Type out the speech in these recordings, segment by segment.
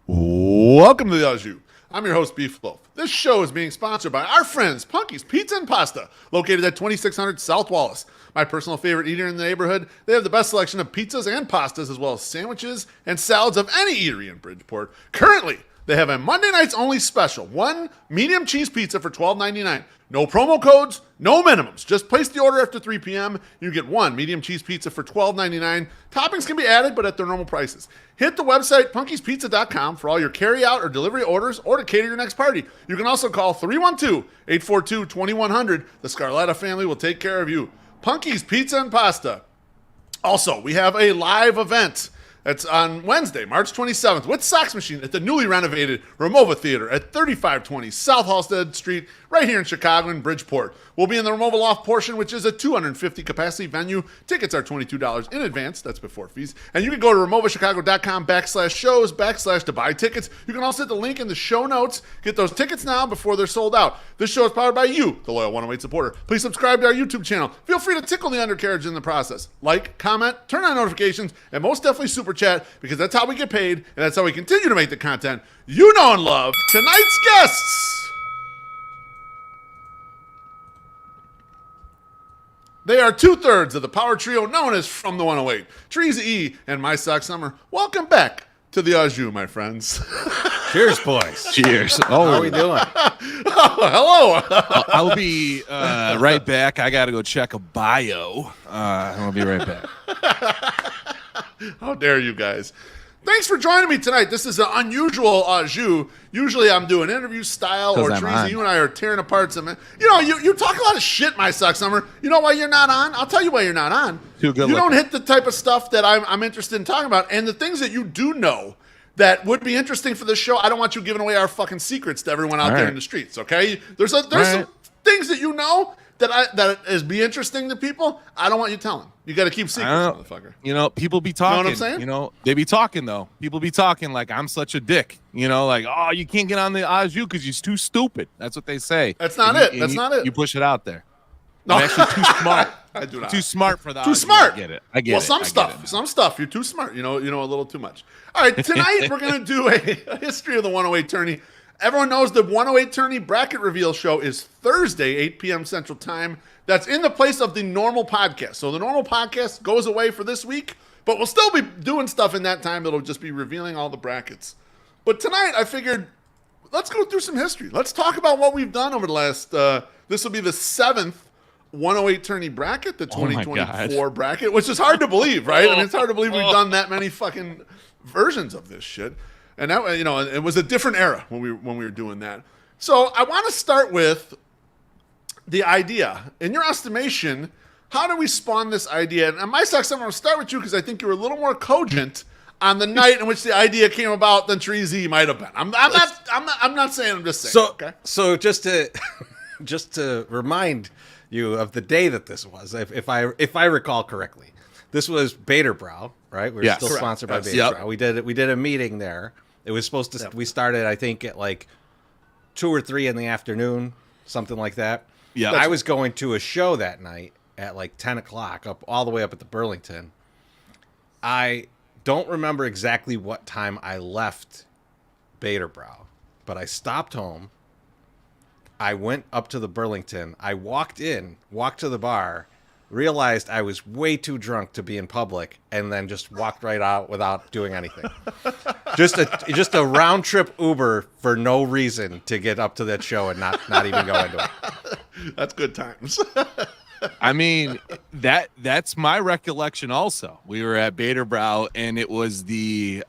Welcome to the Au Jus. I'm your host, Beef Loaf. This show is being sponsored by our friends, Punky's Pizza and Pasta, located at 2600 South Wallace. My personal favorite eater in the neighborhood. They have the best selection of pizzas and pastas, as well as sandwiches and salads of any eatery in Bridgeport. Currently, they have a Monday nights only special. One medium cheese pizza for $12.99. No promo codes, no minimums. Just place the order after 3 p.m. You get one medium cheese pizza for $12.99. Toppings can be added, but at their normal prices. Hit the website, punkyspizza.com, for all your carry-out or delivery orders or to cater your next party. You can also call 312-842-2100. The Scarletta family will take care of you. Punky's Pizza and Pasta. Also, we have a live event. It's on Wednesday, March 27th, with SoxMachine at the newly renovated Ramova Theatre at 3520 South Halstead Street, right here in Chicago and Bridgeport. We'll be in the Ramova Loft portion, which is a 250 capacity venue. Tickets are $22 in advance. That's before fees. And you can go to removachicago.com/shows/ to buy tickets. You can also hit the link in the show notes. Get those tickets now before they're sold out. This show is powered by you, the loyal 108 supporter. Please subscribe to our YouTube channel. Feel free to tickle the undercarriage in the process. Like, comment, turn on notifications, and most definitely super chat, because that's how we get paid, and that's how we continue to make the content you know and love. Tonight's guests. They are 2/3 of the power trio known as From the 108. Chorizy-E and MySoxSummer. Welcome back to the Au Jus, my friends. Cheers, boys. Cheers. How are we doing? Oh, hello. I'll be right back. I got to go check a bio. I'll be right back. How dare you guys. Thanks for joining me tonight. This is an unusual Au Jus. Usually I'm doing interview style, or Chorizy, you and I are tearing apart some. You talk a lot of shit, MySoxSummer. You know why you're not on? I'll tell you why you're not on. Too good. You don't hit the type of stuff that I'm interested in talking about. And the things that you do know that would be interesting for this show, I don't want you giving away our fucking secrets to everyone out there in the streets, okay? There's some things that you know that is be interesting to people. I don't want you telling. You got to keep secrets, motherfucker. People be talking. You know what I'm saying? They be talking, though. People be talking like I'm such a dick. Like, oh, you can't get on the Au Jus because you're too stupid. That's what they say. That's not it. That's not it. You push it out there. No. I'm actually too smart. I do not. Too smart for the Too Au Jus. smart. I get it. I get well, it. Some stuff. You're too smart. You know a little too much. All right, tonight we're going to do a history of the 108 Tourney. Everyone knows the 108 Tourney bracket reveal show is Thursday, 8 p.m. Central Time. That's in the place of the normal podcast. So the normal podcast goes away for this week, but we'll still be doing stuff in that time. It'll just be revealing all the brackets. But tonight I figured, let's go through some history. Let's talk about what we've done over the last, this will be the 7th 108 Tourney bracket, the 2024 bracket, which is hard to believe, right? I mean, it's hard to believe we've done that many fucking versions of this shit. And that, it was a different era when we were doing that. So I want to start with the idea. In your estimation, how do we spawn this idea? And MySoxSummer, I'm going to start with you because I think you were a little more cogent on the night in which the idea came about than Chorizy might have been. I'm not saying. I'm just saying. So just to remind you of the day that this was, if I recall correctly, this was Baderbrow, right? We were still sponsored by Baderbrow. Yep. We did a meeting there. It was supposed to. Yep. We started, I think, at like 2 or 3 in the afternoon, something like that. Yeah, I was going to a show that night at like 10 o'clock, all the way up at the Burlington. I don't remember exactly what time I left Baderbrow, but I stopped home. I went up to the Burlington. I walked to the bar, realized I was way too drunk to be in public, and then just walked right out without doing anything. just a round trip Uber for no reason to get up to that show and not even go into it. That's good times. I mean, that's my recollection also. We were at Baderbrow, and it was the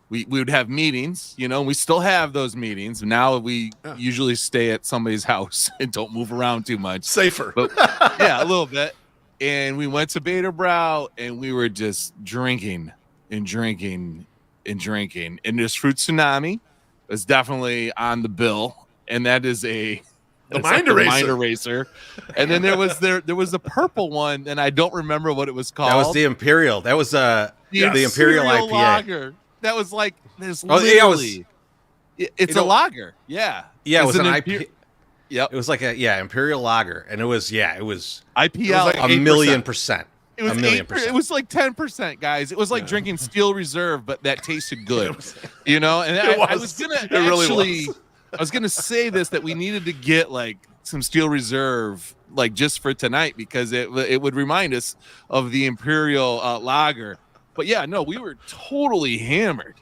we would have meetings, we still have those meetings. Now we usually stay at somebody's house and don't move around too much. Safer. But, yeah, a little bit. And we went to Baderbrow, and we were just drinking and drinking and drinking. And this Fruit Tsunami was definitely on the bill, and that is the mind eraser. And then there was a purple one, and I don't remember what it was called. That was the Imperial. That was the Imperial IPA. Lager. That was like there's literally it's a lager. Yeah. Yeah, it was an IPA. Yep. It was like Imperial Lager, and it was IPL, it was like a 1,000,000%. It was 8%. It was like 10%, guys. It was like drinking Steel Reserve, but that tasted good. And I was gonna say this, that we needed to get like some Steel Reserve, like just for tonight, because it would remind us of the Imperial Lager. But yeah, no, we were totally hammered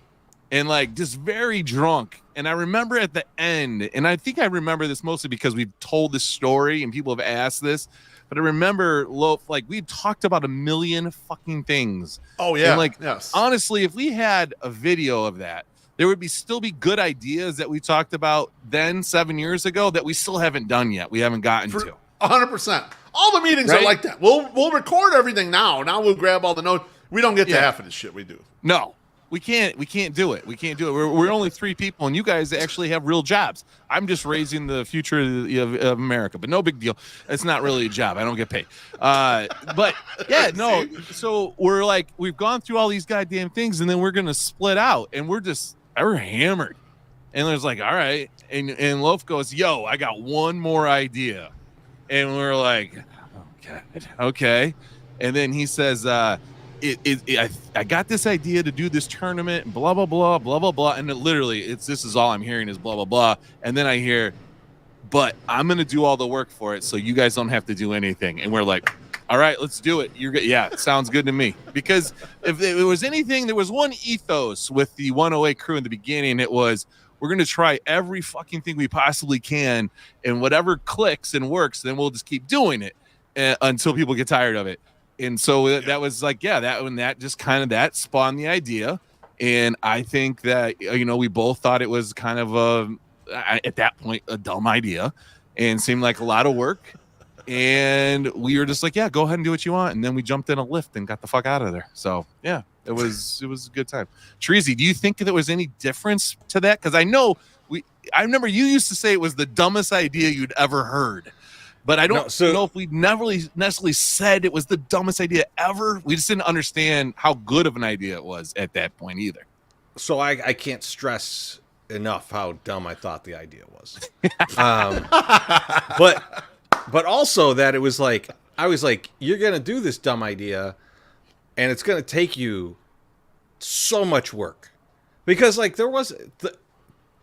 and like just very drunk. And I remember at the end, and I think I remember this mostly because we've told this story and people have asked this. But I remember, like, we talked about a million fucking things. Oh, yeah. And, like, honestly, if we had a video of that, there would still be good ideas that we talked about then 7 years ago that we still haven't done yet. We haven't gotten to. 100%. All the meetings are like that. We'll record everything now. Now we'll grab all the notes. We don't get to half of the shit we do. No. We can't do it. We're only 3 people, and you guys actually have real jobs. I'm just raising the future of America, but no big deal. It's not really a job. I don't get paid. But yeah, no. So we've gone through all these goddamn things, and then we're gonna split out, and we're hammered. And there's like, all right, and Loaf goes, "Yo, I got one more idea," and we're like, okay. And then he says, I got this idea to do this tournament, blah blah blah blah blah blah, and this is all I'm hearing is blah blah blah, and then I hear, but I'm gonna do all the work for it, so you guys don't have to do anything. And we're like, all right, let's do it. It sounds good to me. Because if it was anything, there was one ethos with the 108 crew in the beginning. It was, we're gonna try every fucking thing we possibly can, and whatever clicks and works, then we'll just keep doing it until people get tired of it. And so that was like, that spawned the idea. And I think that, we both thought it was kind of at that point, a dumb idea and seemed like a lot of work. And we were just like, yeah, go ahead and do what you want. And then we jumped in a lift and got the fuck out of there. So yeah, it was a good time. Chorizy, do you think there was any difference to that? Because I remember you used to say it was the dumbest idea you'd ever heard. But I don't know if we never necessarily said it was the dumbest idea ever. We just didn't understand how good of an idea it was at that point either. So I can't stress enough how dumb I thought the idea was. But also that it was like, I was like, you're going to do this dumb idea and it's going to take you so much work. Because like there was a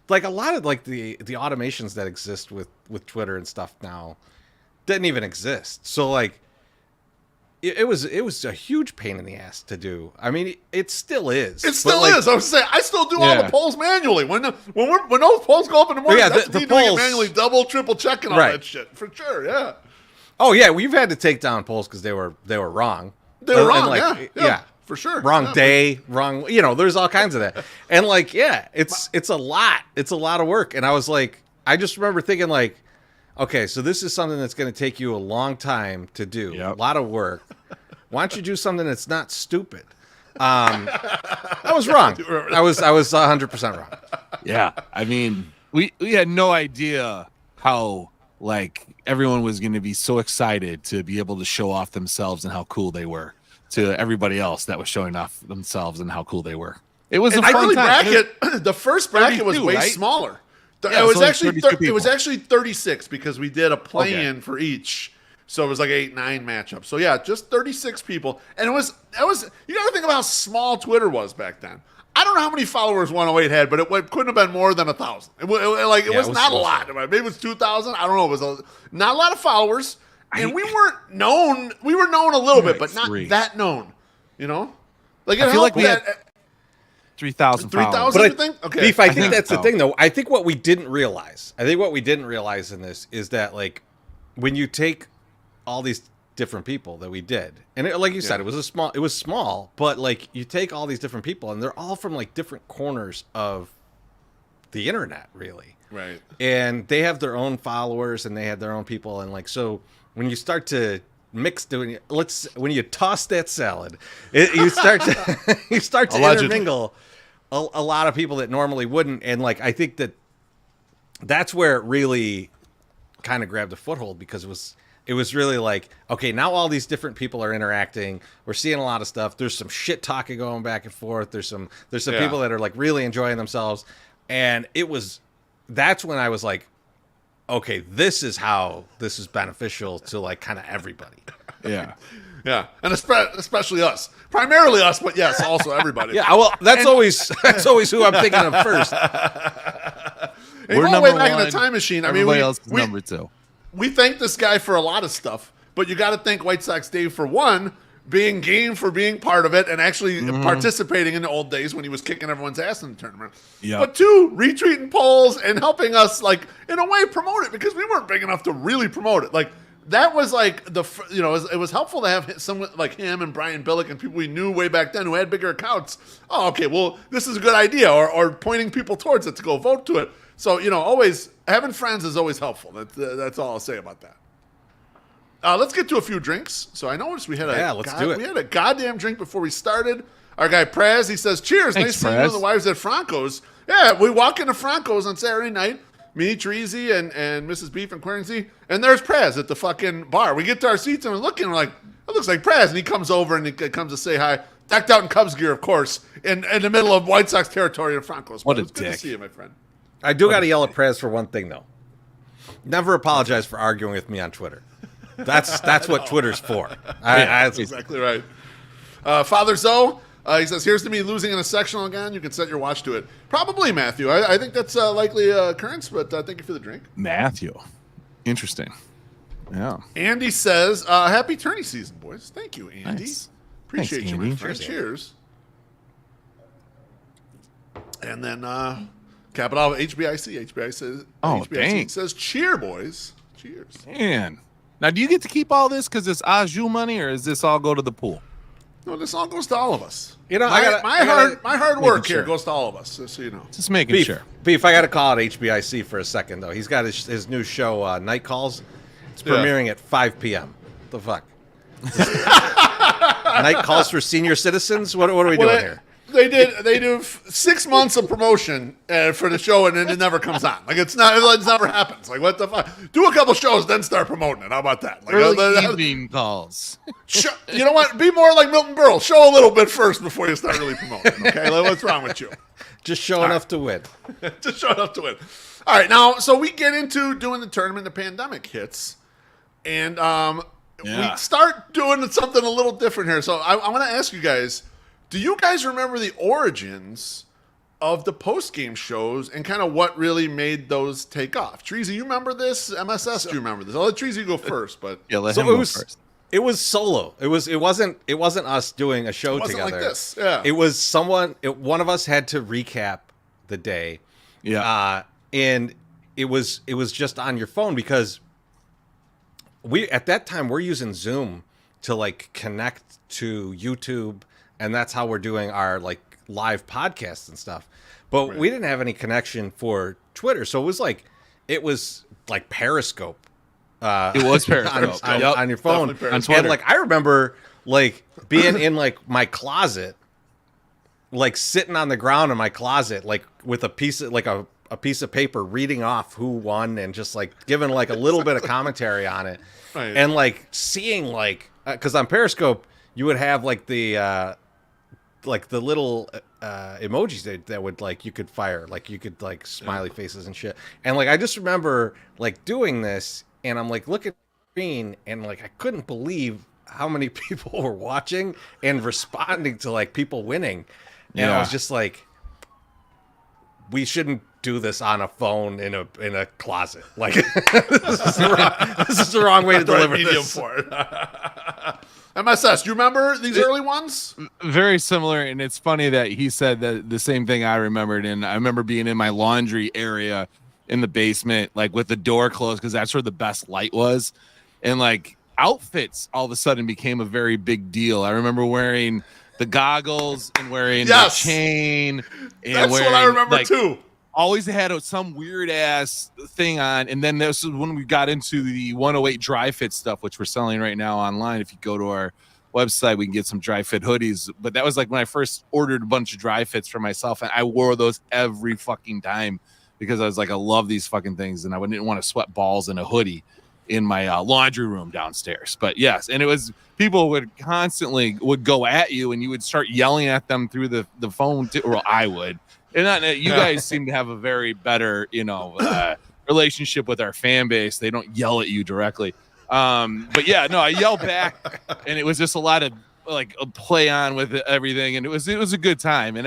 lot of like the automations that exist with Twitter and stuff now didn't even exist. So like it was a huge pain in the ass to do. I mean, it still is. It still is. I was saying, I still do all the polls manually. When those polls go up in the morning, that's me doing it manually, double, triple checking all that shit for sure. Yeah. Oh yeah, we've had to take down polls because they were wrong. They were wrong. Yeah, for sure. Wrong day, wrong. There's all kinds of that. And like, it's a lot. It's a lot of work. And I was like, I just remember thinking like, okay, so this is something that's going to take you a long time to do, a lot of work. Why don't you do something that's not stupid? I was wrong. I was 100% wrong. Yeah, I mean, we had no idea how like everyone was going to be so excited to be able to show off themselves and how cool they were to everybody else that was showing off themselves and how cool they were. It was a fun time. The first bracket was way smaller. It was actually 36 because we did a play-in for each, so it was like 8-9 matchups. So yeah, just 36 people, and it was you got to think about how small Twitter was back then. I don't know how many followers 108 had, but it couldn't have been more than 1,000. It was not a lot. Maybe it was 2,000. I don't know. It was not a lot of followers, and we weren't known. We were known a little bit, but not that known. Like I feel like we had 3,000 followers. But you think? Okay. Beef, I think that's the thing, though. I think what we didn't realize in this is that, like, when you take all these different people that we did, and like you said, it was small, but like you take all these different people, and they're all from like different corners of the internet, really. Right. And they have their own followers, and they have their own people, and like so when you start to when you toss that salad, you start to intermingle a lot of people that normally wouldn't. And like, I think that's where it really kind of grabbed a foothold, because it was really like, okay, now all these different people are interacting. We're seeing a lot of stuff. There's some shit talking going back and forth. There's some people that are like really enjoying themselves. And that's when I was like, okay, this is how this is beneficial to like kind of everybody. Yeah. Yeah, and especially us, primarily us, but yes, also everybody. Yeah, well, that's always who I'm thinking of first. We're number back in the time machine. I mean, we number 2. We thank this guy for a lot of stuff, but you got to thank White Sox Dave for one, being game for being part of it and actually participating in the old days when he was kicking everyone's ass in the tournament. Yep. But 2, retweeting polls and helping us, like, in a way, promote it because we weren't big enough to really promote it. Like, that was like it was helpful to have someone like him and Brian Billick and people we knew way back then who had bigger accounts. Oh, okay, well, this is a good idea, or pointing people towards it to go vote to it. So, always having friends is always helpful. That's all I'll say about that. Let's get to a few drinks. So I noticed we had let's do it. We had a goddamn drink before we started. Our guy Praz, he says, "Cheers, Thanks, nice seeing you and the wives at Franco's." Yeah, we walk into Franco's on Saturday night. Me, Chorizy, and Mrs. Beef and Chorizy, and there's Praz at the fucking bar. We get to our seats and we're looking, we're like, it looks like Praz, and he comes over and he comes to say hi, decked out in Cubs gear, of course, in the middle of White Sox territory in Franco's. What a dick. Good to see you, my friend. I do got to yell at Praz for one thing, though. Never apologize for arguing with me on Twitter. That's what Twitter's for. That's exactly right. Father Zoe, he says, "Here's to me losing in a sectional again. You can set your watch to it." Probably, Matthew. I think that's a likely occurrence, but thank you for the drink. Matthew. Interesting. Yeah. Andy says, "Happy tourney season, boys." Thank you, Andy. Nice. Appreciate Thanks, you, Andy. my friend. Cheers. And then cap it off with HBIC. HBIC says, "Cheer, boys. Cheers." Man. Now, do you get to keep all this because it's Aju money, or does this all go to the pool? No, this all goes to all of us. My hard work here goes to all of us, just so you know. Just making sure. Beef, I got to call out HBIC for a second, though. He's got his new show, Night Calls. It's premiering at 5 p.m. The fuck? Night Calls for senior citizens? What are we doing here? They do 6 months of promotion for the show, and then it never comes on. Like it never happens. Like what the fuck? Do a couple shows, then start promoting it. How about that? Like, early evening calls. You know what? Be more like Milton Berle. Show a little bit first before you start really promoting. Okay, like, what's wrong with you? Just show enough to win. Just show enough to win. All right, now so we get into doing the tournament. The pandemic hits, and we start doing something a little different here. So I want to ask you guys. Do you guys remember the origins of the post-game shows and kind of what really made those take off? Chorizy, you remember this? MSS, do you remember this? I'll let Chorizy go first, but let him go first. It was solo. It wasn't us doing a show together. Like this. Yeah. It was one of us had to recap the day. Yeah. And it was just on your phone because at that time we're using Zoom to like connect to YouTube. And that's how we're doing our like live podcasts and stuff. But we didn't have any connection for Twitter. So it was like Periscope. It was Periscope on your phone. And like I remember like being in like my closet, like sitting on the ground in my closet, like with a piece of paper reading off who won and just like giving like a little bit of commentary on it. Right. And like seeing like because on Periscope you would have like the little emojis that would like you could fire, like you could like smiley faces and shit. And like I just remember like doing this and I'm like looking at the screen and like I couldn't believe how many people were watching and responding to like people winning. And I was just like, we shouldn't do this on a phone in a closet. Like this is the wrong way to deliver this. MSS, do you remember these early ones? Very similar, and it's funny that he said that the same thing I remembered. And I remember being in my laundry area in the basement, like with the door closed, because that's where the best light was. And like outfits all of a sudden became a very big deal. I remember wearing the goggles and wearing the chain. And that's what I remember too. Always had some weird ass thing on, and then this is when we got into the 108 dry fit stuff, which we're selling right now online. If you go to our website, we can get some dry fit hoodies. But that was like when I first ordered a bunch of dry fits for myself, and I wore those every fucking time because I was like, I love these fucking things, and I didn't want to sweat balls in a hoodie in my laundry room downstairs. But yes, and it was people would go at you, and you would start yelling at them through the phone too, or I would. And you guys seem to have a very better, relationship with our fan base. They don't yell at you directly. But yeah, no, I yelled back, and it was just a lot of like a play on with everything, and it was a good time. And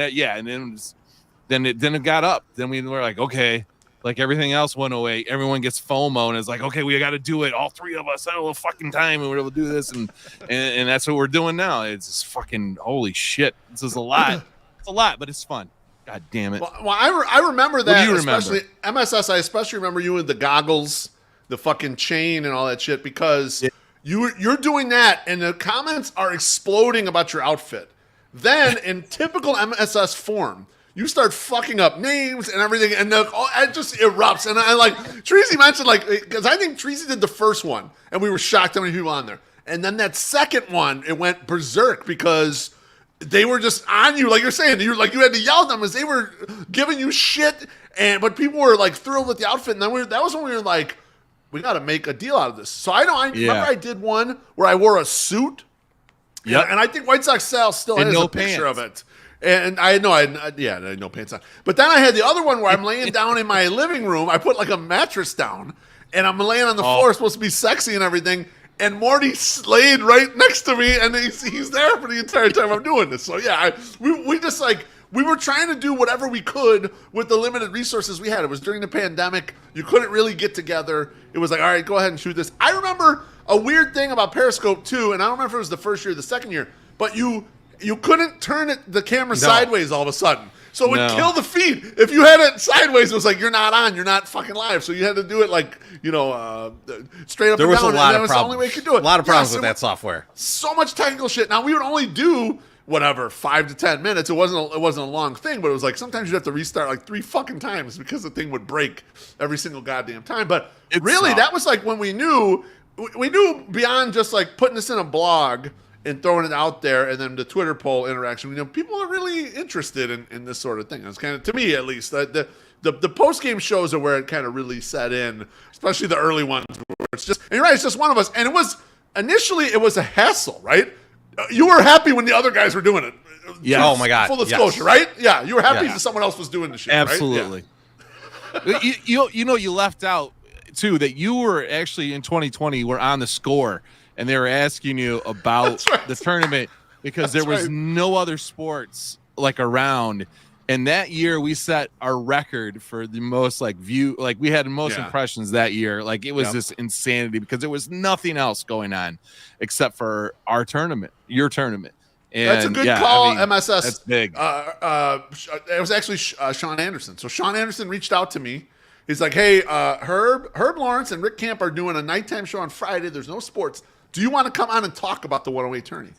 then it got up. Then we were like, okay, like everything else went away. Everyone gets FOMO, and it's like, okay, we got to do it. All three of us at a fucking time, and we're able to do this, and that's what we're doing now. It's just fucking holy shit. This is a lot. It's a lot, but it's fun. God damn it. Well, I remember that, especially MSS. I especially remember you with the goggles, the fucking chain, and all that shit, because you're doing that, and the comments are exploding about your outfit. Then, in typical MSS form, you start fucking up names and everything, and it just erupts. And I like Chorizy mentioned, like, because I think Chorizy did the first one, and we were shocked how many people on there. And then that second one, it went berserk because they were just on you, like you're saying. You had to yell at them as they were giving you shit, but people were like thrilled with the outfit. And then that was when we were like, we got to make a deal out of this. So I remember I did one where I wore a suit. Yeah, and I think White Sox Sal still has a picture of it. And I had no pants on. But then I had the other one where I'm laying down in my living room. I put like a mattress down, and I'm laying on the floor, supposed to be sexy and everything. And Morty laid right next to me, and he's there for the entire time I'm doing this. So yeah, we just like, we were trying to do whatever we could with the limited resources we had. It was during the pandemic. You couldn't really get together. It was like, all right, go ahead and shoot this. I remember a weird thing about Periscope too, and I don't remember if it was the first year or the second year, but you couldn't turn the camera sideways all of a sudden. So it would kill the feed. If you had it sideways, it was like, you're not on, you're not fucking live. So you had to do it like, straight up and down. There was a lot of problems. The only way you could do it. A lot of problems with that software. So much technical shit. Now, we would only do, 5 to 10 minutes. It wasn't a long thing, but it was like sometimes you'd have to restart like 3 fucking times because the thing would break every single goddamn time. But that was like when we knew beyond just like putting this in a blog and throwing it out there, and then the Twitter poll interaction. People are really interested in this sort of thing. It's kind of, to me at least, the post game shows are where it kind of really set in, especially the early ones where it's just. And you're right, it's just one of us. And it was initially it was a hassle, right? You were happy when the other guys were doing it. Yeah. Oh my God. Full disclosure, right? Yeah, you were happy that someone else was doing the shit. Absolutely. Right? Yeah. You left out too that you were actually in 2020 were on the score. And they were asking you about the tournament because there was no other sports like around. And that year we set our record for the most we had the most impressions that year. Like it was this insanity because there was nothing else going on except for our tournament, your tournament. And that's a good call, MSS. That's big. It was actually Sean Anderson. So Sean Anderson reached out to me. He's like, hey, Herb Lawrence and Rick Camp are doing a nighttime show on Friday. There's no sports. Do you want to come on and talk about the 108 tourney?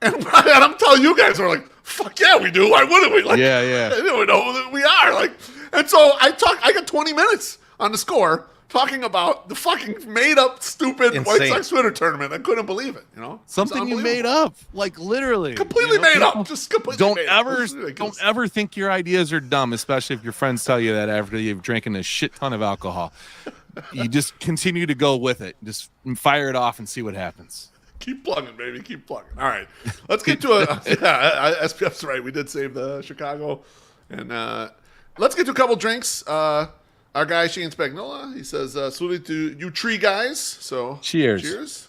And I'm telling you guys, we're like, fuck yeah, we do. Why wouldn't we? Like, yeah. We know that we are. Like, and so I got 20 minutes on the score talking about the fucking made up, stupid White Sox Twitter tournament. I couldn't believe it. Something you made up, like literally, completely made up. Just completely. Don't ever think your ideas are dumb, especially if your friends tell you that after you've drinking a shit ton of alcohol. You just continue to go with it. Just fire it off and see what happens. Keep plugging, baby. Keep plugging. All right. Let's get to SPF's right. We did save the Chicago. And let's get to a couple drinks. Our guy, Shane Spagnola, he says, salute to you tree guys. So cheers.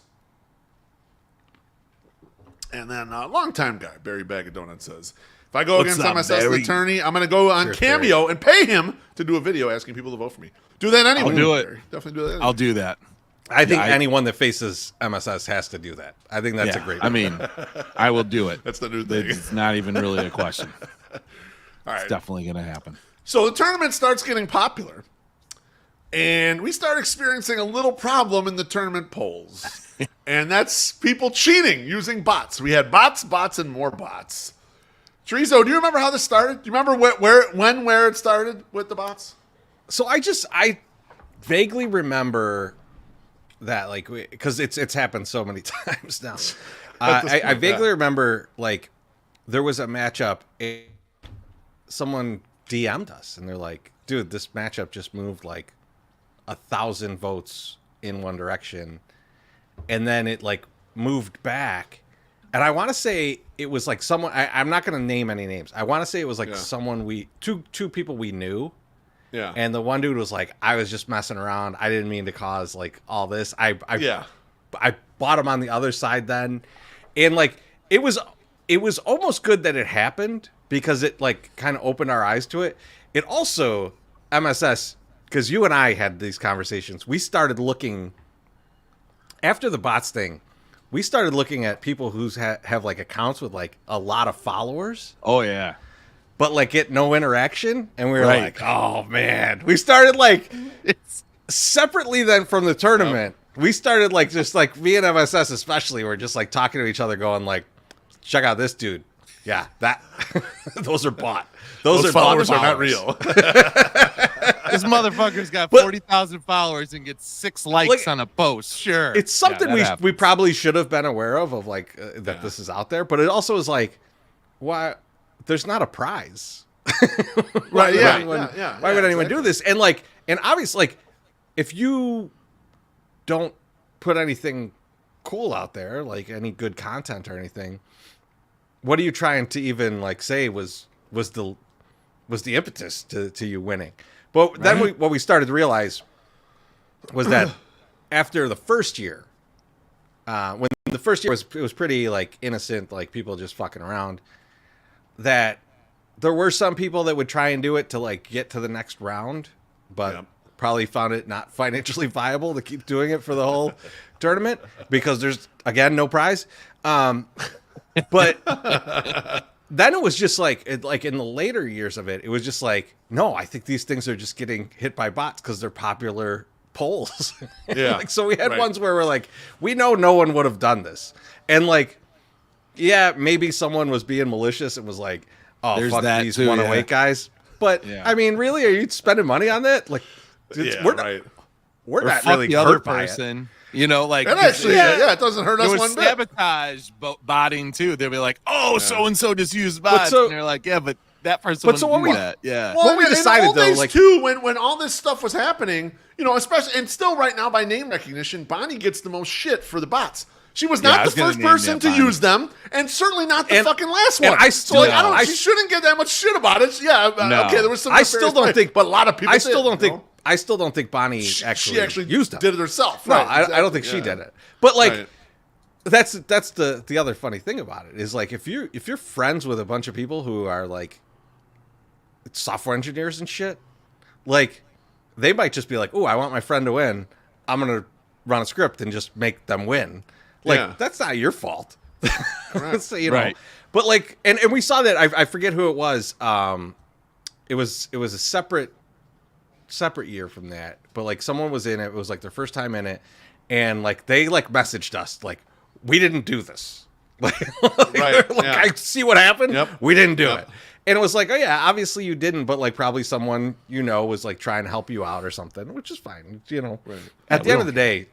And then longtime guy, Barry Bag of Donuts, says, if I go against MSS the Tourney, I'm going to go on Cameo and pay him to do a video asking people to vote for me. Do that anyway. I'll do it. Definitely do that anyway. I'll do that. I think anyone that faces MSS has to do that. I think that's a great I mean, I will do it. That's the new thing. It's not even really a question. All right. It's definitely going to happen. So the tournament starts getting popular, and we start experiencing a little problem in the tournament polls. And that's people cheating using bots. We had bots, and more bots. Chorizo, do you remember how this started? Do you remember where it started with the bots? So I vaguely remember that, like, because it's happened so many times now. I vaguely remember, like, there was a matchup. Someone DM'd us, and they're like, dude, this matchup just moved like 1,000 votes in one direction. And then it, like, moved back. And I want to say it was, like, someone... I'm not going to name any names. I want to say it was, like, someone two people we knew. Yeah. And the one dude was like, I was just messing around. I didn't mean to cause, like, all this. I I bought them on the other side then, and like it was almost good that it happened because it like kind of opened our eyes to it. It also MSS, because you and I had these conversations. We started looking after the bots thing. We started looking at people who have like accounts with like a lot of followers. Oh yeah. But like get no interaction, and we were like, "Oh man!" We started like separately then from the tournament. We started like just like me and MSS especially were just like talking to each other, going like, "Check out this dude." Yeah, that those are bought. Those followers are not real. This motherfucker's got 40,000 followers and gets 6 likes on a post. Sure, it's something we probably should have been aware of like that this is out there. But it also is like, why? There's not a prize. Right, why would anyone do this? And like, and obviously, like, if you don't put anything cool out there, like any good content or anything, what are you trying to even like say was the impetus to you winning? But then what we started to realize was that after the first year, when the first year was pretty like innocent, like people just fucking around, that there were some people that would try and do it to like get to the next round, but probably found it not financially viable to keep doing it for the whole tournament because there's again no prize. But then it was just like in the later years of it, it was just like, no, I think these things are just getting hit by bots because they're popular polls. Yeah. Like, so we had ones where we're like, we know no one would have done this, and like. Yeah, maybe someone was being malicious and was like, "Oh, there's fuck these 108 guys." But I mean, really, are you spending money on that? Like, we're not really the other person. You know, like and actually, it doesn't hurt us one bit. Sabotage botting too. They'll be like, "Oh, so and so just used bots," and they're like, "Yeah, but that person wouldn't do that." Yeah. Well, what we decided though, like too, when all this stuff was happening, you know, especially and still right now by name recognition, Bonnie gets the most shit for the bots. She was not the first person to use them, and certainly not the fucking last one. She shouldn't get that much shit about it. Yeah, okay, there was some. I still don't think, but a lot of people. I still don't think Bonnie actually used them. Did it herself. No, I don't think she did it. But like, that's the other funny thing about it is like if you're friends with a bunch of people who are like software engineers and shit, like they might just be like, "Oh, I want my friend to win. I'm gonna run a script and just make them win." Like that's not your fault. So, you know. But like and we saw that I forget who it was. It was a separate year from that. But like someone was in it. It was like their first time in it, and like they like messaged us like we didn't do this. Like I see what happened. Yep. We didn't do it. And it was like, oh yeah, obviously you didn't, but like probably someone you know was like trying to help you out or something, which is fine. You know. At the end of the day,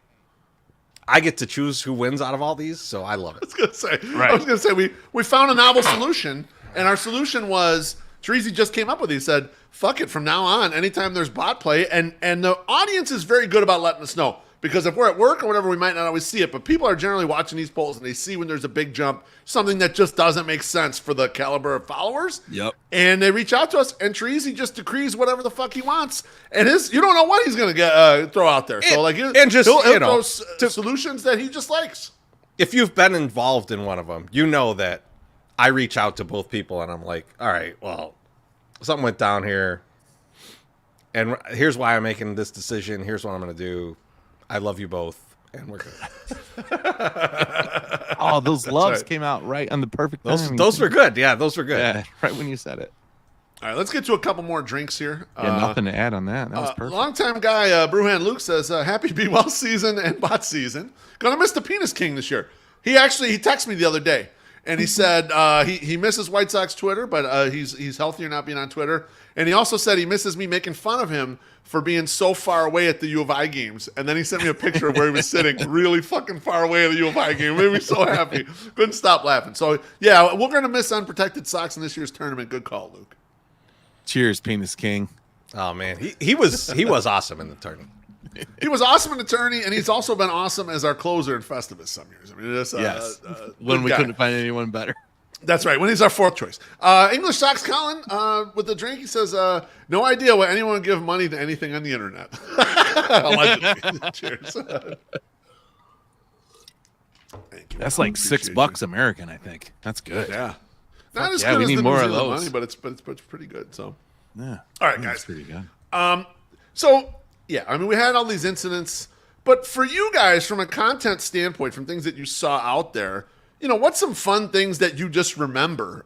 I get to choose who wins out of all these, so I love it. I was gonna say we found a novel solution, and our solution was Chorizy just came up with it. He said, "Fuck it, from now on, anytime there's bot play," and the audience is very good about letting us know. Because if we're at work or whatever, we might not always see it. But people are generally watching these polls, and they see when there's a big jump, something that just doesn't make sense for the caliber of followers. Yep. And they reach out to us, and Chorizy just decrees whatever the fuck he wants. And you don't know what he's going to throw out there. So like, he'll throw solutions that he just likes. If you've been involved in one of them, you know that I reach out to both people, and I'm like, all right, well, something went down here, and here's why I'm making this decision. Here's what I'm going to do. I love you both, and we're good. Oh, those loves came out right on the perfect time. Those were good. Yeah, those were good. Yeah, right when you said it. All right, let's get to a couple more drinks here. Yeah, nothing to add on that. That was perfect. Longtime guy, Brewhand Luke says, happy Be Well season and bot season. Gonna miss the Penis King this year. He texted me the other day, and he said he misses White Sox Twitter, but he's healthier not being on Twitter. And he also said he misses me making fun of him for being so far away at the U of I games. And then he sent me a picture of where he was sitting really fucking far away at the U of I game. It made me so happy. Couldn't stop laughing. So, yeah, we're going to miss Unprotected Sox in this year's tournament. Good call, Luke. Cheers, Penis King. Oh, man. He was awesome in the tournament. He was awesome in the tourney, and he's also been awesome as our closer in Festivus some years. I mean, yes. When we couldn't find anyone better. That's right. When he's our fourth choice. English Sox Colin with the drink. He says, no idea why anyone would give money to anything on the internet. Allegedly. Cheers. That's like $6 American, I think. That's good. Yeah. Not as good we as need the more New of Zealand those. money, but it's pretty good. So Yeah. All right, guys. Pretty good. So yeah, I mean, we had all these incidents, but for you guys, from a content standpoint, from things that you saw out there, you know, what's some fun things that you just remember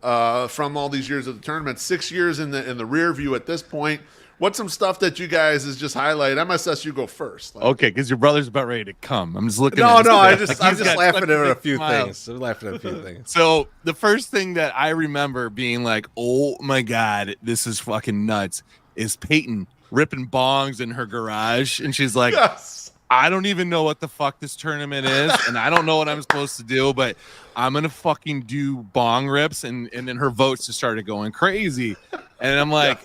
from all these years of the tournament? 6 years in the rear view at this point. What's some stuff that you guys is just highlight? MSS, you go first. Okay, because your brother's about ready to come. I'm just looking. No, at I'm his just face. laughing at a few smile. things. I'm laughing at a few things. So the first thing that I remember being like, "Oh my god, this is fucking nuts," is Peyton ripping bongs in her garage, and she's like, Yes. I don't even know what the fuck this tournament is, and I don't know what I'm supposed to do, but I'm gonna fucking do bong rips, and then her votes just started going crazy, and I'm like,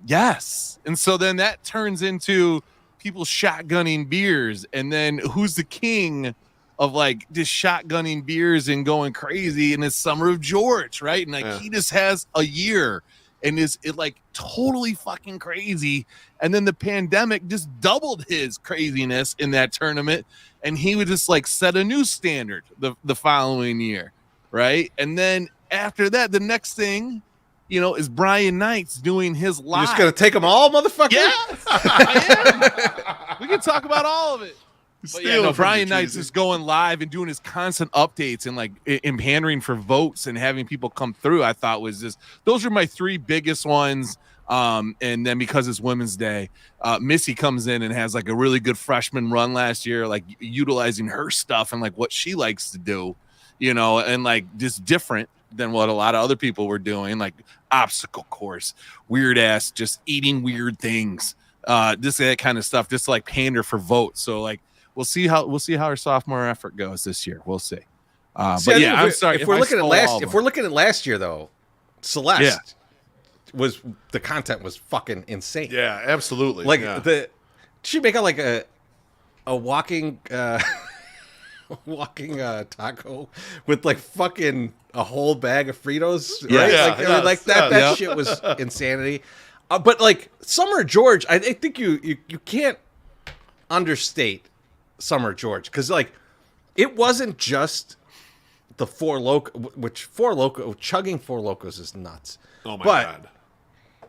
yes. And so then that turns into people shotgunning beers, and then who's the king of like just shotgunning beers and going crazy? And it's Summer of George, right? And like he just has a year and is it like totally fucking crazy. And then the pandemic just doubled his craziness in that tournament, and he would just like set a new standard the following year, right? And then after that, the next thing, you know, is Brian Knight's doing his live. You're just gonna take them all, motherfucker? Yes, I am. We can talk about all of it. But yeah, no, Brian Knight's just going live and doing his constant updates and like in pandering for votes and having people come through. I thought was just those are my three biggest ones. And then because it's Women's Day, Missy comes in and has like a really good freshman run last year, like utilizing her stuff and like what she likes to do, you know, and like just different than what a lot of other people were doing, like obstacle course, weird ass, just eating weird things, just that kind of stuff, just like pander for votes. So like we'll see how our sophomore effort goes this year. We'll see. But yeah, I'm sorry if we're looking at last year though, Celeste was the content was fucking insane. Yeah, absolutely. Like she'd make out like a walking taco with like fucking a whole bag of Fritos, right? That shit was insanity. But like Summer George, I think you can't understate Summer George, because like it wasn't just the chugging Four Locos is nuts. Oh my god.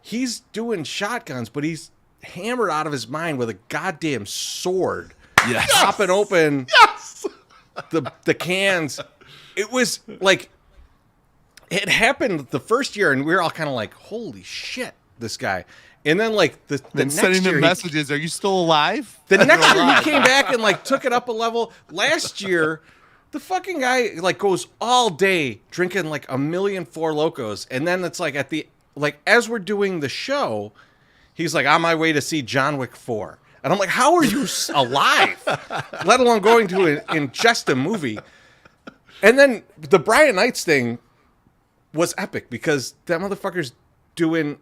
He's doing shotguns, but he's hammered out of his mind with a goddamn sword. Yes. Popping open the cans. It was like it happened the first year, and we were all kind of like, "Holy shit, this guy!" And then like the next sending year, them messages, "Are you still alive?" The next year he came back and like took it up a level. Last year, the fucking guy like goes all day drinking like a million Four Locos, and then it's like as we're doing the show, he's like, on my way to see John Wick 4. And I'm like, how are you alive? Let alone going to ingest a movie. And then the Brian Knights thing was epic because that motherfucker's doing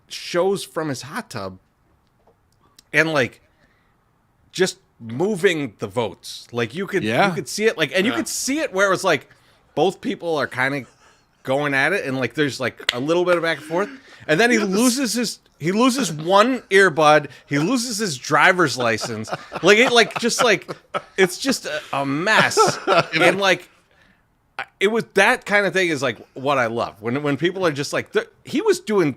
shows from his hot tub and like just moving the votes. Like you could see it like, and you could see it where it was like both people are kind of going at it and like there's like a little bit of back and forth. And then he loses one earbud. He loses his driver's license. It's just a mess. And like, it was that kind of thing is like what I love when people are just like, he was doing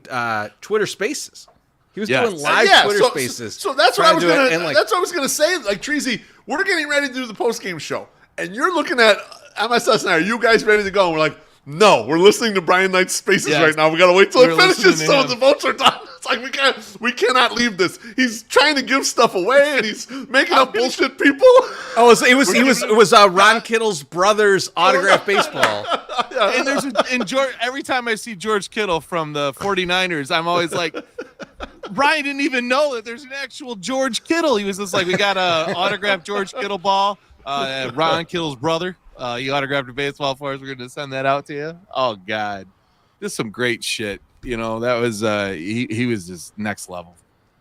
Twitter Spaces. He was doing live Twitter Spaces. So that's what I was gonna. That's what I was gonna say. Like Chorizy, we're getting ready to do the post game show, and you're looking at MSS and I. Are you guys ready to go? And we're like, no, we're listening to Brian Knight's Spaces right now. We gotta wait till it finishes so the votes are done. It's like we cannot leave this. He's trying to give stuff away and he's making up bullshit people. Oh, it was Ron Kittle's brother's autographed baseball. And George, every time I see George Kittle from the 49ers, I'm always like, Brian didn't even know that there's an actual George Kittle. He was just like, we got a autographed George Kittle ball. Ron Kittle's brother. He autographed a baseball for us. We're going to send that out to you. Oh, God. This is some great shit. You know, that was, he was just next level.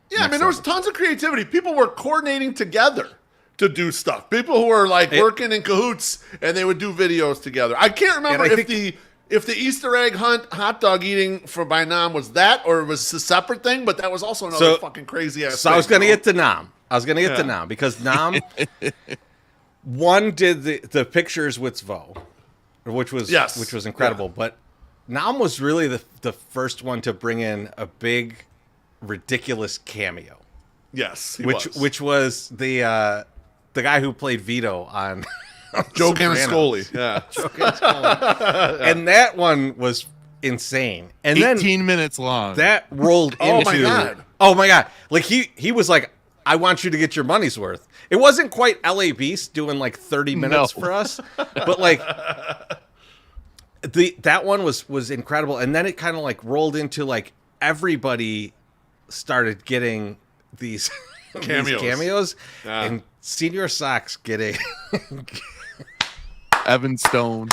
Yeah, I mean, there was tons of creativity. People were coordinating together to do stuff. People who were like working in cahoots and they would do videos together. I can't remember if the Easter egg hunt hot dog eating by Nam was that or it was a separate thing, but that was also another fucking crazy ass thing. I was going to get to Nam. To Nam because Nam... one did the pictures with Vo, which was incredible. Yeah. But Nam was really the first one to bring in a big, ridiculous cameo. Yes, which was the guy who played Vito on Joe Canascoli. Yeah, Joe Canascoli. And that one was insane. And 18 minutes long. That rolled into. Oh my god! Like he was like, I want you to get your money's worth. It wasn't quite LA Beast doing like 30 minutes for us, but like that one was incredible. And then it kind of like rolled into like everybody started getting these cameos and Senior Sox getting Evan Stone.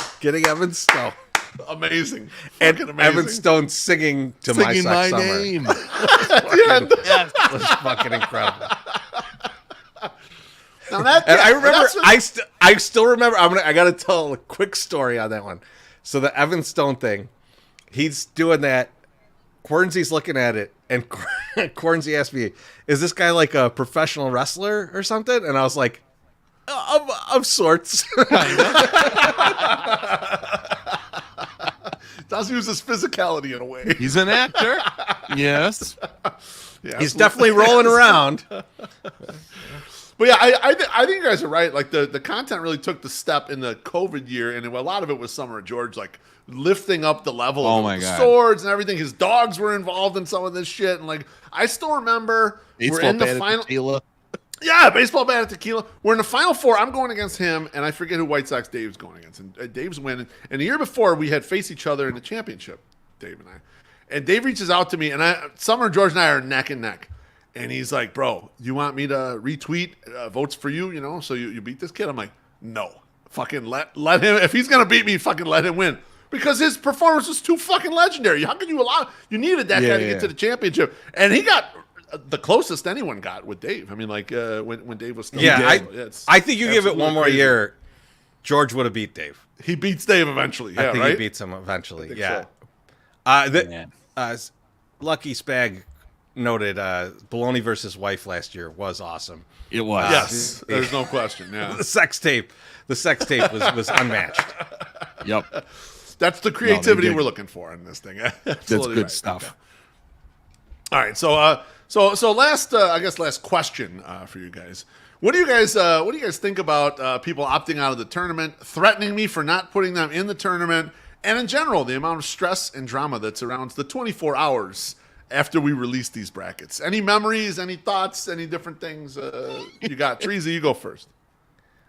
Amazing. And amazing. Evan Stone singing My name. Yes. It was fucking incredible. Now that, and I remember, I still remember. I got to tell a quick story on that one. So the Evan Stone thing, he's doing that. Chorizy-E's looking at it, and Chorizy asked me, "Is this guy like a professional wrestler or something?" And I was like, "Of sorts." Does use his physicality in a way. He's an actor. Yes. Yeah, he's definitely rolling around. But yeah, I think you guys are right. Like the content really took the step in the COVID year, and a lot of it was Summer of George, like lifting up the level of the swords and everything. His dogs were involved in some of this shit, and like I still remember we're in the final. Tequila. Yeah, baseball bat at Tequila. We're in the Final Four. I'm going against him, and I forget who White Sox Dave's going against. And Dave's winning. And the year before, we had faced each other in the championship, Dave and I. And Dave reaches out to me, and Summer, George, and I are neck and neck. And he's like, "Bro, you want me to retweet votes for you, you know, so you beat this kid?" I'm like, "No. Fucking let him. If he's going to beat me, fucking let him win." Because his performance was too fucking legendary. How can you you needed that guy to get to the championship. And he got the closest anyone got with Dave. I mean, like when Dave was still I think you give it one more year, George would have beat Dave. He beats Dave eventually. Yeah, I think he beats him eventually. Yeah. So. Lucky Spag noted Baloney versus Wife last year was awesome. It was. Yes. There's no question. Yeah. The sex tape was unmatched. Yep. That's the creativity we're looking for in this thing. That's good stuff. Okay. All right, so last last question for you guys. What do you guys think about people opting out of the tournament, threatening me for not putting them in the tournament, and in general the amount of stress and drama that surrounds the 24 hours after we release these brackets? Any memories, any thoughts, any different things you got? Chorizy, you go first.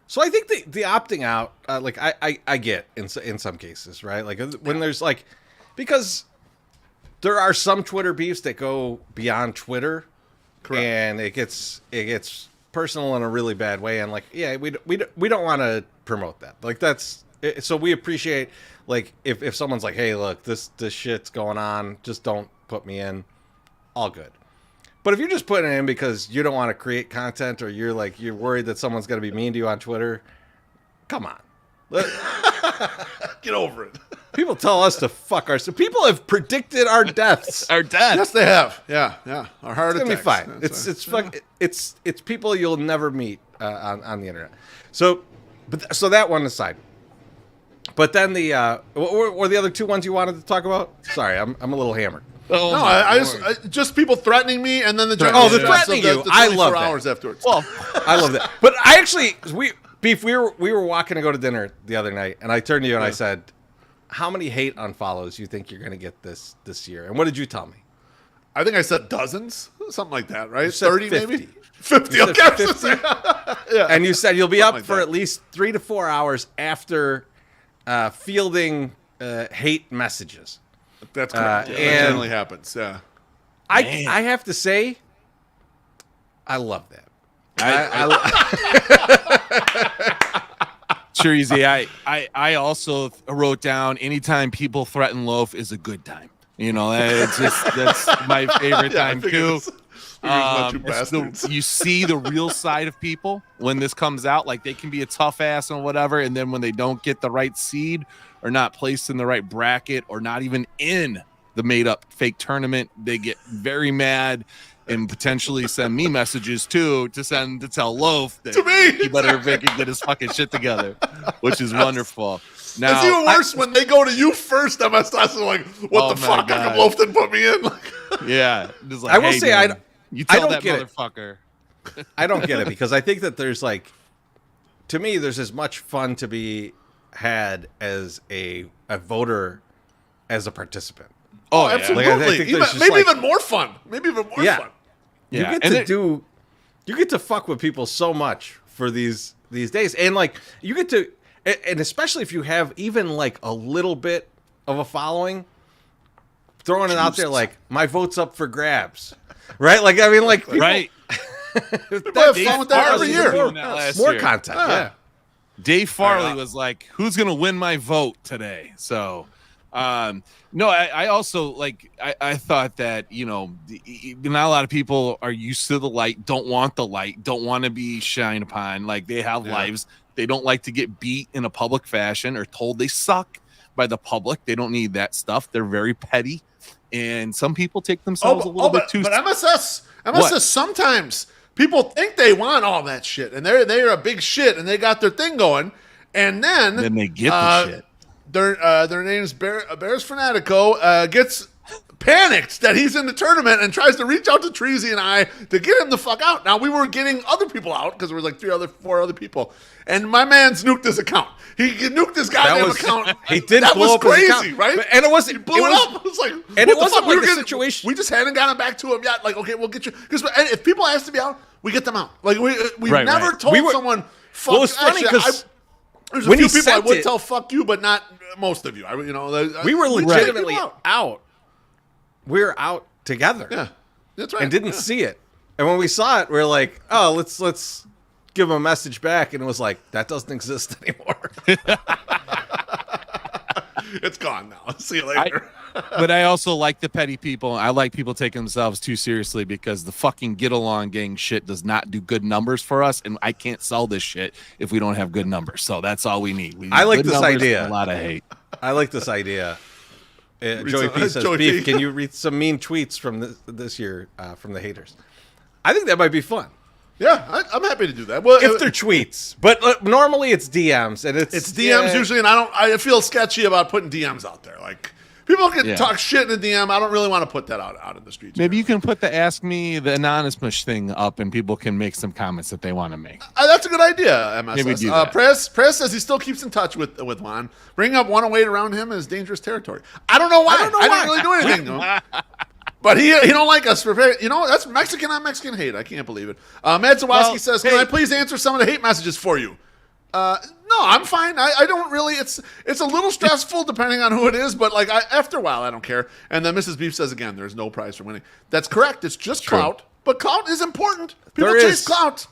So I think the opting out, like I get in some cases, right? Like when there's like, because there are some Twitter beefs that go beyond Twitter. Correct. And it gets personal in a really bad way. And like, yeah, we don't want to promote that. Like so we appreciate like if someone's like, hey, look, this shit's going on, just don't put me in. All good. But if you're just putting it in because you don't want to create content, or you're worried that someone's going to be mean to you on Twitter, come on. Get over it. People tell us to fuck ourselves. People have predicted our deaths. Yes, they have. Yeah. Our heart attacks. It's gonna be fine. It's people you'll never meet on the internet. So that one aside. But then what were the other two ones you wanted to talk about? Sorry, I'm a little hammered. Oh, no, I just people threatening me, and then the threatening you. I love that. Hours afterwards. Well, I love that. But I actually we were walking to go to dinner the other night, and I turned to you and I said, "How many hate unfollows you think you're going to get this year?" And what did you tell me? I think I said dozens, something like that, right? 30 50. Maybe 50. Okay. 50? Yeah. And you said you'll be up for at least 3 to 4 hours after fielding hate messages. That's correct. That generally happens. Yeah. I have to say, I love that. Chorizy, I also wrote down, anytime people threaten Loaf is a good time. You know, that's my favorite time too. You see the real side of people when this comes out. Like, they can be a tough ass and whatever, and then when they don't get the right seed, or not placed in the right bracket, or not even in the made up fake tournament, they get very mad. and potentially send me messages too to tell Loaf that to me. he better get his fucking shit together, which is wonderful. Now, it's even worse when they go to you first, MSS, and like, what the fuck? How come Loaf didn't put me in? Yeah. Like, I will say, man, you tell I don't that get motherfucker. I don't get it, because I think that there's like, to me, there's as much fun to be had as a voter as a participant. Oh, absolutely. Like, maybe even more fun. Maybe even more fun. Yeah. You get to fuck with people so much for these days. And like, you get to, and especially if you have even like a little bit of a following, throwing it out there like, my vote's up for grabs. Right? Like, I mean, like, people, right. People have fun with that every year. More content. Yeah. Dave Farley was like, who's going to win my vote today? So, no, I also like, I thought that, not a lot of people are used to the light, don't want the light, don't want to be shined upon. Like, they have lives. They don't like to get beat in a public fashion or told they suck by the public. They don't need that stuff. They're very petty. And some people take themselves a little bit too. But MSS sometimes people think they want all that shit, and they're a big shit, and they got their thing going, and then they get the shit. Their name's Bears Fanatico gets panicked that he's in the tournament and tries to reach out to Chorizy and I to get him the fuck out. Now, we were getting other people out because there was like 4 other people, and my man's nuked his account. He nuked his goddamn account. He did. That was blow up crazy, right? And it wasn't. He blew it up. It was like, and it wasn't like a situation. We just hadn't gotten back to him yet. Like, okay, we'll get you. Because if people ask to be out, we get them out. Like, we never told someone. Fuck. Well, it's funny because there's a few people I would tell fuck you, but not most of you. We were legitimately out. We were out together. Yeah, that's right. And didn't see it. And when we saw it, we were like, oh, let's give him a message back. And it was like, that doesn't exist anymore. It's gone now. See you later. But I also like the petty people. I like people taking themselves too seriously, because the fucking get along gang shit does not do good numbers for us. And I can't sell this shit if we don't have good numbers. So that's all we need. I like this idea. A lot of hate. I like this idea. Joey P says, Beef, can you read some mean tweets from this year from the haters? I think that might be fun. Yeah, I'm happy to do that. Well, if they're tweets, but normally it's DMs, and it's DMs usually, and I feel sketchy about putting DMs out there. Like, people can talk shit in a DM. I don't really want to put that out in the streets. Maybe you can put the Ask Me the Anonymous thing up, and people can make some comments that they want to make. That's a good idea, MSS. Maybe do that. Press says he still keeps in touch with Juan. Bringing up 108 around him is dangerous territory. I don't know why. I didn't really do anything, though. But he don't like us for that's Mexican on Mexican hate. I can't believe it. Matt Zawadzki says, "Can I please answer some of the hate messages for you?" No, I'm fine. I don't really. It's a little stressful depending on who it is, but like after a while, I don't care. And then Mrs. Beef says again, "There's no prize for winning." That's correct. It's just clout, but clout is important. People chase clout.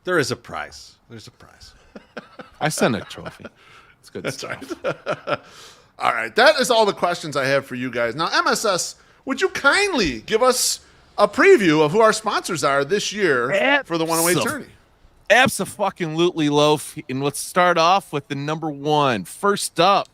There is a prize. There's a prize. I sent a trophy. It's good. That's stuff. Right. All right, that is all the questions I have for you guys. Now, MSS. Would you kindly give us a preview of who our sponsors are this year for the 108 Tourney? Abso-fucking-lutely, Loaf. And let's start off with the number one. First up.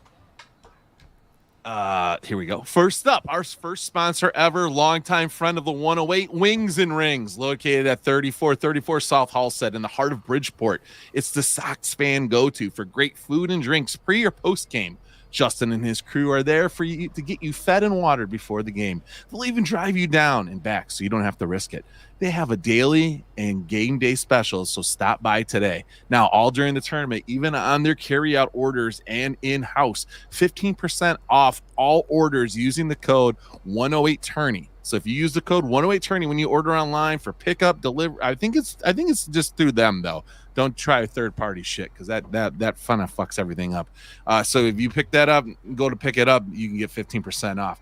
Here we go. First up, our first sponsor ever, longtime friend of the 108, Wings and Rings, located at 3434 South Halstead in the heart of Bridgeport. It's the Sox fan go-to for great food and drinks pre or post-game. Justin and his crew are there for you to get you fed and watered before the game. They'll even drive you down and back so you don't have to risk it. They have a daily and game day specials, so stop by today. Now, all during the tournament, even on their carry-out orders and in-house, 15% off all orders using the code 108 Tourney. So if you use the code 108 Tourney when you order online for pickup, delivery, I think it's just through them though. Don't try third-party shit, because that kind of fucks everything up. So if you pick that up, go to pick it up, you can get 15% off.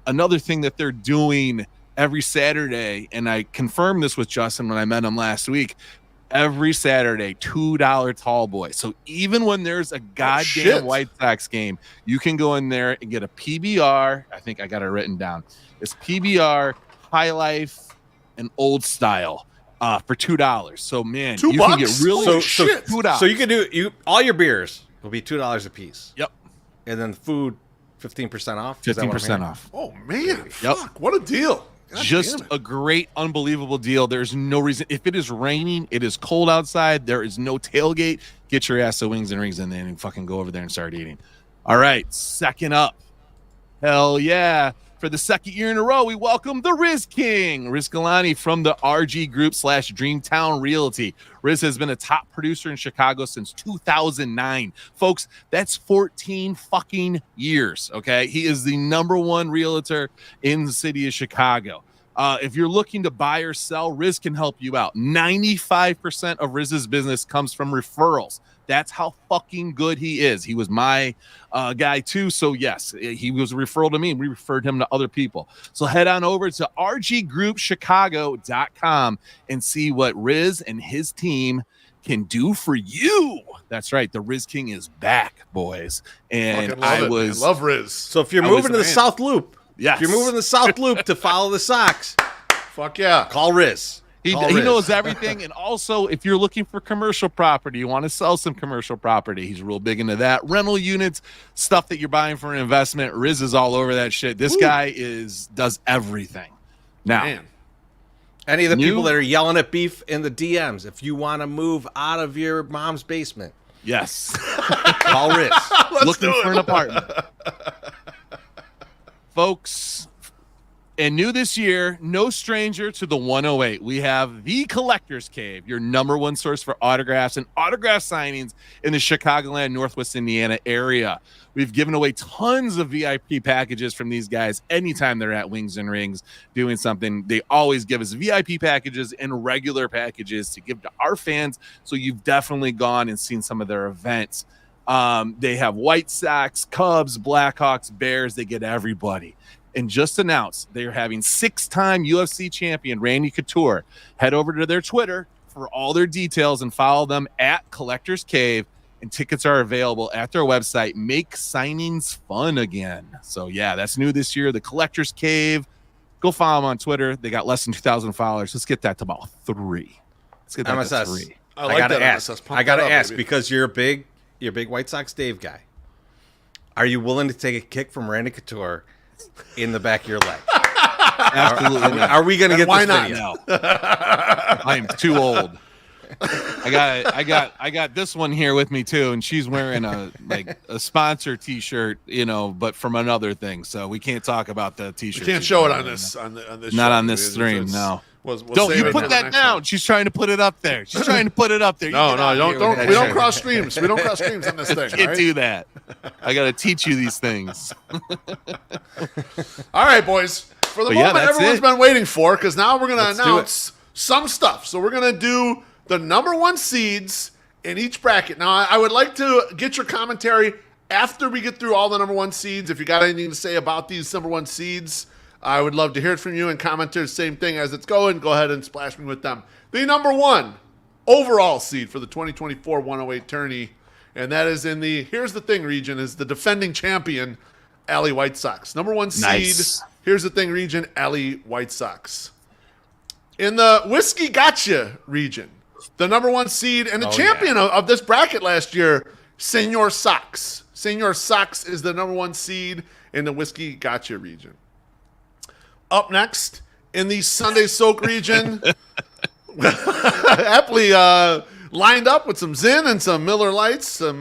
Another thing that they're doing every Saturday, and I confirmed this with Justin when I met him last week, every Saturday, $2 tall boy. So even when there's a goddamn White Sox game, you can go in there and get a PBR. I think I got it written down. It's PBR, High Life, and Old Style. For $2. So man, $2? You can get really shit. $2. So you can do all your beers will be $2 a piece. Yep. And then food 15% off. 15% off. Oh man, fuck, what a deal. Just a great, unbelievable deal. There's no reason. If it is raining, it is cold outside, there is no tailgate. Get your ass to Wings and Rings and then fucking go over there and start eating. All right, second up. Hell yeah. For the second year in a row, we welcome the Riz King, Riz Galani from the RG Group / Dreamtown Realty. Riz has been a top producer in Chicago since 2009. Folks, that's 14 fucking years, okay? He is the #1 realtor in the city of Chicago. If you're looking to buy or sell, Riz can help you out. 95% of Riz's business comes from referrals. That's how fucking good he is. He was my guy too. So yes, he was a referral to me and we referred him to other people. So head on over to rggroupchicago.com and see what Riz and his team can do for you. That's right. The Riz King is back, boys. And I love Riz. So if you're moving to the South Loop, if you're moving to the South Loop to follow the Sox, fuck yeah. Call Riz. He knows everything. And also, if you're looking for commercial property, you want to sell some commercial property, he's real big into that. Rental units, stuff that you're buying for an investment, Riz is all over that shit. This guy does everything. Now, any of the people that are yelling at Beef in the DMs, if you want to move out of your mom's basement, yes, call Riz. Looking for an apartment. Folks, and new this year, no stranger to the 108. We have the Collector's Cave, your #1 source for autographs and autograph signings in the Chicagoland, Northwest Indiana area. We've given away tons of VIP packages from these guys anytime they're at Wings and Rings doing something. They always give us VIP packages and regular packages to give to our fans. So you've definitely gone and seen some of their events. They have White Sox, Cubs, Blackhawks, Bears. They get everybody. And just announced they're having 6-time UFC champion Randy Couture. Head over to their Twitter for all their details and follow them at Collector's Cave. And tickets are available at their website. Make signings fun again. So, yeah, that's new this year. The Collector's Cave. Go follow them on Twitter. They got less than 2,000 followers. Let's get that to about 3. Let's get that to 3. I gotta ask because you're a big White Sox Dave guy. Are you willing to take a kick from Randy Couture in the back of your leg? Absolutely. Are we going to get why this not? video? No. I am too old. I got this one here with me too, and she's wearing a sponsor T-shirt, but from another thing. So we can't talk about the T-shirt. We can't show it on this. On this. Not show. on this stream. No. We'll don't you put that down? One. She's trying to put it up there. She's trying to put it up there. No, don't. We don't cross streams. We don't cross streams on this thing. Can't do that. I got to teach you these things. All right, boys. For the moment everyone's been waiting for, because now we're going to announce some stuff. So we're going to do the #1 seeds in each bracket. Now, I would like to get your commentary after we get through all the #1 seeds. If you got anything to say about these #1 seeds, I would love to hear it from you, and commenters, same thing as it's going. Go ahead and splash me with them. The #1 overall seed for the 2024 108 tourney, and that is in the Here's the Thing region, is the defending champion, Alley White Sox. #1 seed, Here's the Thing region, Alley White Sox. In the Whiskey Gotcha region, the #1 seed and the champion of this bracket last year, Senor Sox. Senor Sox is the #1 seed in the Whiskey Gotcha region. Up next, in the Sunday Soak region, aptly lined up with some Zin and some Miller Lights, some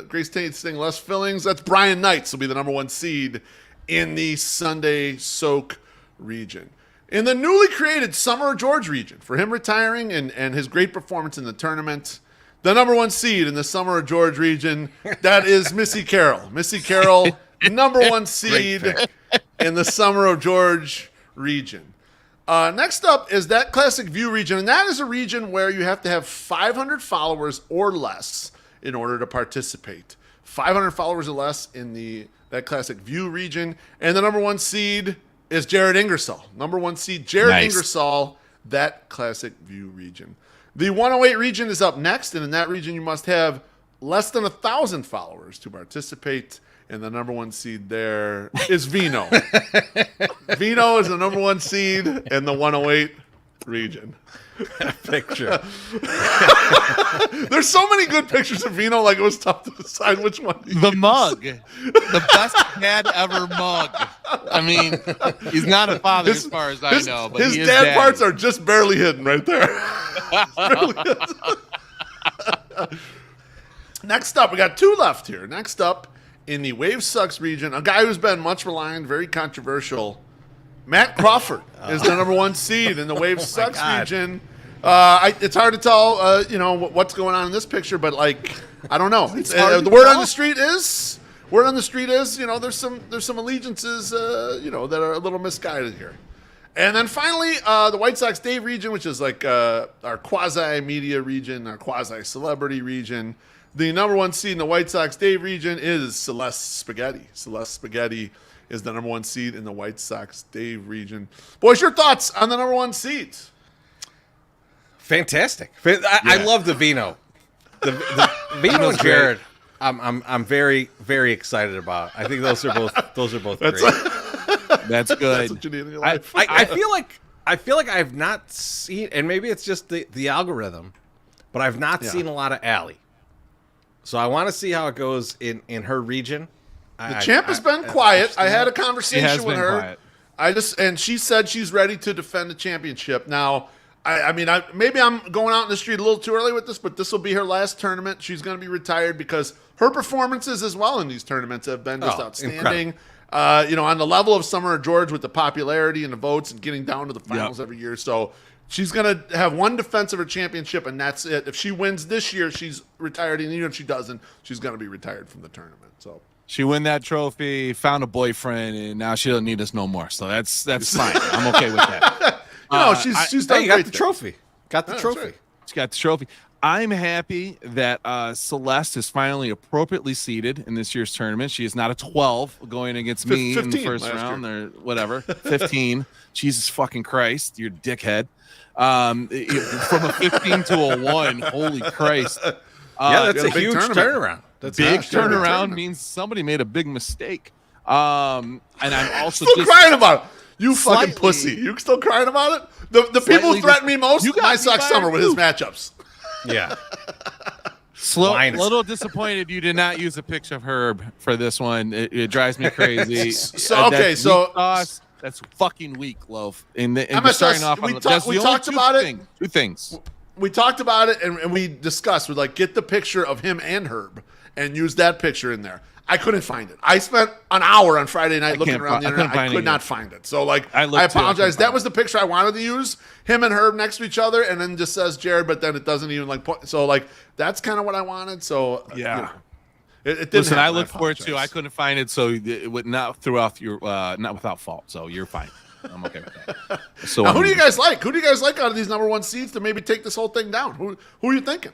Grace Tasting Less Fillings. That's Brian Knights will be the #1 seed in the Sunday Soak region. In the newly created Summer of George region, for him retiring and his great performance in the tournament, the #1 seed in the Summer of George region, that is Missy Carroll. Missy Carroll, #1 seed in the Summer of George region. Next up is that Classic View region, and that is a region where you have to have 500 followers or less in order to participate. 500 followers or less in that Classic View region. And the #1 seed is Jared Ingersoll. #1 seed, Jared Ingersoll, that Classic View region. The 108 region is up next, and in that region you must have less than 1,000 followers to participate. And the #1 seed there is Vino. Vino is the #1 seed in the 108 region. Picture. There's so many good pictures of Vino, like it was tough to decide which one. The mug. The best dad ever mug. I mean, he's not a father as far as I know, but his he is dad daddy. parts are just barely hidden right there. Next up, we got 2 left here. Next up, in the Wave Sucks region, a guy who's been much maligned, very controversial, Matt Crawford is the number 1 seed in the Wave Sucks region. It's hard to tell, what's going on in this picture, but like, I don't know. The word on the street is, there's some allegiances, that are a little misguided here. And then finally, the White Sox Dave region, which is like our quasi-media region, our quasi-celebrity region. The number 1 seed in the White Sox Dave region is Celeste Spaghetti. Celeste Spaghetti is the number 1 seed in the White Sox Dave region. Boys, your thoughts on the number 1 seed? Fantastic. I love the Vino. The Vino and Jared. I'm very, very excited about. I think those are both great. That's good. That's what you need in your life. I feel like I've not seen, and maybe it's just the algorithm, but I've not seen a lot of Allie. So I want to see how it goes in her region. The champ has been quiet. I had a conversation with her. Quiet. And she said she's ready to defend the championship. Now, maybe I'm going out in the street a little too early with this, but this will be her last tournament. She's going to be retired because her performances as well in these tournaments have been just outstanding. On the level of Summer George with the popularity and the votes and getting down to the finals every year. So she's going to have 1 defense of her championship, and that's it. If she wins this year, she's retired. And even if she doesn't, she's going to be retired from the tournament. So she won that trophy, found a boyfriend, and now she doesn't need us no more. So that's fine. I'm okay with that. She's done got great the trophy. Got the trophy. Right. She got the trophy. I'm happy that Celeste is finally appropriately seeded in this year's tournament. She is not a 12 going against me in the first round or whatever. 15. Jesus fucking Christ, you're a dickhead. From a 15 to a 1, holy Christ. That's a huge turnaround. That's big turnaround means somebody made a big mistake. And I'm also still crying about it. You fucking pussy. You still crying about it? The people who threaten me most, MySoxSummer with his matchups. Yeah. Little disappointed you did not use a picture of Herb for this one. It drives me crazy. That's fucking weak, Loaf. And starting off on two things. We talked about it and we discussed. We're like, get the picture of him and Herb and use that picture in there. I couldn't find it. I spent an hour on Friday night looking around the internet. I could not find it. So, I apologize. That was the picture I wanted to use. Him and Herb next to each other, and then just says Jared, but then it doesn't even that's kind of what I wanted. So, yeah. It didn't Listen, happen. I looked for it too. I couldn't find it, so it would not not without fault. So you're fine. I'm okay with that. So now, who do you guys like? Who do you guys like out of these number 1 seeds to maybe take this whole thing down? Who are you thinking?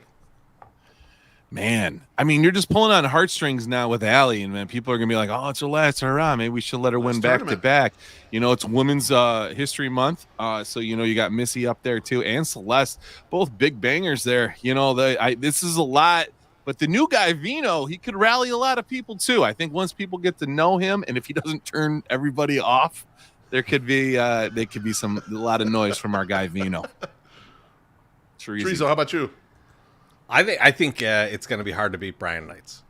Man, I mean, you're just pulling on heartstrings now with Allie, and man, people are gonna be like, "Oh, it's her last hurrah! Maybe we should let her win back to back." It's Women's History Month, so you got Missy up there too, and Celeste, both big bangers there. This is a lot, but the new guy Vino, he could rally a lot of people too. I think once people get to know him, and if he doesn't turn everybody off, there could be a lot of noise from our guy Vino. Chorizy, how about you? I think it's going to be hard to beat Brian Knights.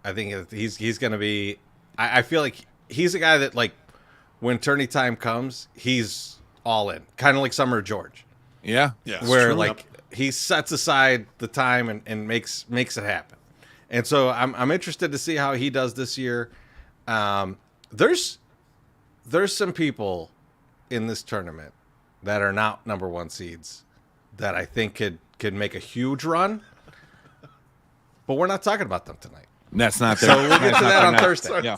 I think he's going to be. I feel like he's a guy that when tourney time comes, he's all in, kind of like Summer George. Yeah. Where he sets aside the time and makes it happen. And so I'm interested to see how he does this year. There's some people in this tournament that are not number 1 seeds that I think could make a huge run, but we're not talking about them tonight. That's not there. So we'll get to that on Thursday. Yeah.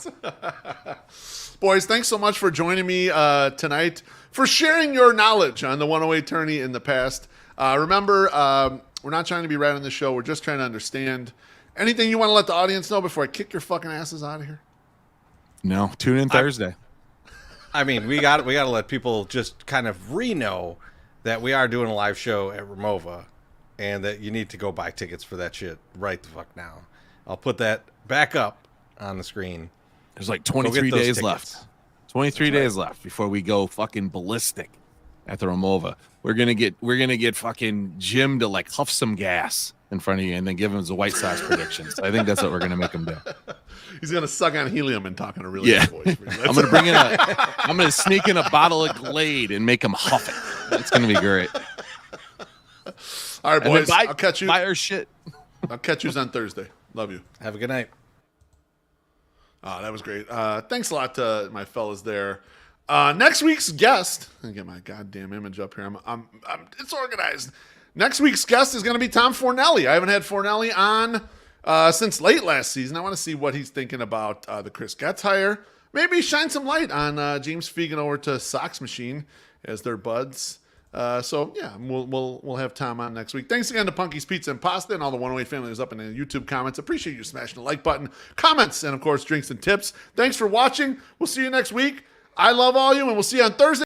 Boys, thanks so much for joining me tonight, for sharing your knowledge on the 108 tourney in the past. Remember, we're not trying to be right on the show. We're just trying to understand. Anything you want to let the audience know before I kick your fucking asses out of here? No, tune in Thursday. I mean, we got to let people just kind of know that we are doing a live show at Ramova, and that you need to go buy tickets for that shit right the fuck now. I'll put that back up on the screen. There's 23 days left. 23 days left before we go fucking ballistic at the Ramova. We're gonna get fucking Jim to like huff some gas in front of you and then give him the White Sox predictions. I think that's what we're gonna make him do. He's gonna suck on helium and talk in a really good voice. I'm gonna sneak in a bottle of Glade and make him huff it. It's gonna be great. All right, boys. I'll catch you. Buy our shit. I'll catch you on Thursday. Love you. Have a good night. Oh, that was great. Thanks a lot to my fellas there. Next week's guest. Let me get my goddamn image up here. I'm it's organized. Next week's guest is going to be Tom Fornelli. I haven't had Fornelli on since late last season. I want to see what he's thinking about the Chris Getz hire. Maybe shine some light on James Fegan over to SoxMachine as their buds. So yeah, we'll have Tom on next week. Thanks again to Punky's Pizza and Pasta and all the 108 family who's up in the YouTube comments. Appreciate you smashing the like button, comments, and of course drinks and tips. Thanks for watching. We'll see you next week. I love all you, and we'll see you on Thursday.